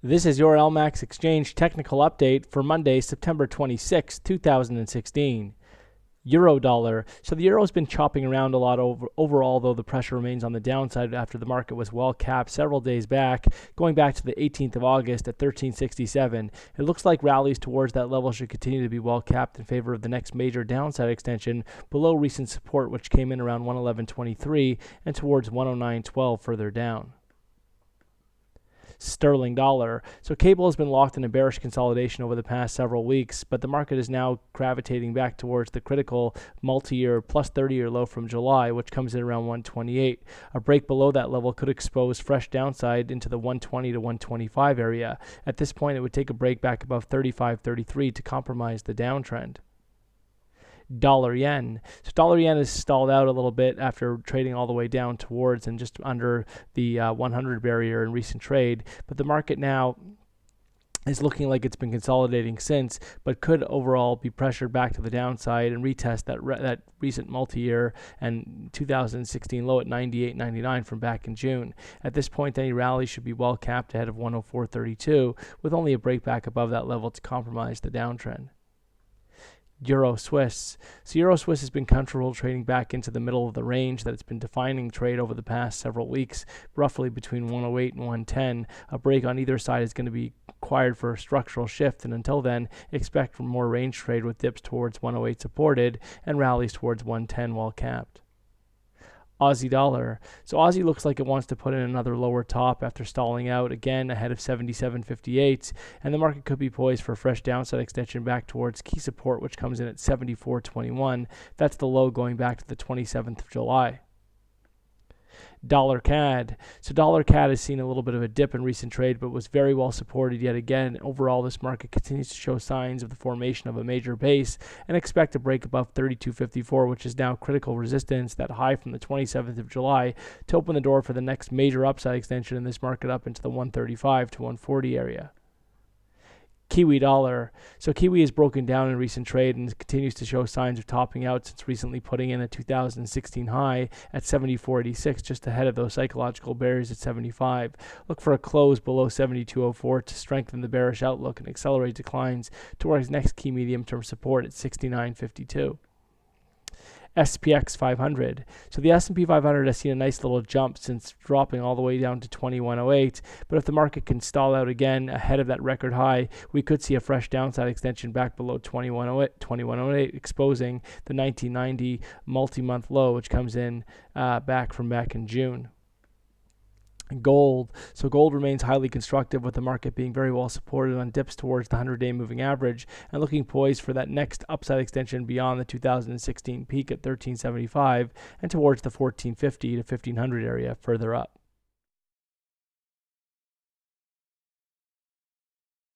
This is your LMAX Exchange technical update for Monday, September 26, 2016. Euro dollar. So the euro has been chopping around a lot overall, though the pressure remains on the downside after the market was well capped several days back, going back to the 18th of August at 1367. It looks like rallies towards that level should continue to be well capped in favor of the next major downside extension below recent support, which came in around 111.23 and towards 109.12 further down. Sterling dollar. So cable has been locked in a bearish consolidation over the past several weeks, but the market is now gravitating back towards the critical multi-year plus 30-year low from July, which comes in around 128. A break below that level could expose fresh downside into the 120 to 125 area. At this point, it would take a break back above 35.33 to compromise the downtrend. Dollar yen. So dollar yen has stalled out a little bit after trading all the way down towards and just under the 100 barrier in recent trade, but the market now is looking like it's been consolidating since, but could overall be pressured back to the downside and retest that recent multi-year and 2016 low at 98.99 from back in June. At this point, any rally should be well capped ahead of 104.32, with only a break back above that level to compromise the downtrend. Euro Swiss. So Euro Swiss has been comfortable trading back into the middle of the range that it's been defining trade over the past several weeks, roughly between 108 and 110. A break on either side is going to be required for a structural shift, and until then, expect more range trade with dips towards 108 supported and rallies towards 110 while capped. Aussie dollar. So Aussie looks like it wants to put in another lower top after stalling out again ahead of 77.58, and the market could be poised for a fresh downside extension back towards key support, which comes in at 74.21. That's the low going back to the 27th of July. Dollar CAD. So dollar CAD has seen a little bit of a dip in recent trade, but was very well supported yet again. Overall, this market continues to show signs of the formation of a major base and expect to break above 32.54, which is now critical resistance, that high from the 27th of July, to open the door for the next major upside extension in this market up into the 135 to 140 area. Kiwi dollar. So Kiwi has broken down in recent trade and continues to show signs of topping out since recently putting in a 2016 high at 74.86, just ahead of those psychological barriers at 75. Look for a close below 72.04 to strengthen the bearish outlook and accelerate declines towards next key medium-term support at 69.52. SPX 500. So the S&P 500 has seen a nice little jump since dropping all the way down to 2108, but if the market can stall out again ahead of that record high, we could see a fresh downside extension back below 2108, exposing the 1990 multi-month low, which comes in back in June. Gold. So gold remains highly constructive, with the market being very well supported on dips towards the 100-day moving average and looking poised for that next upside extension beyond the 2016 peak at 1375 and towards the 1450 to 1500 area further up.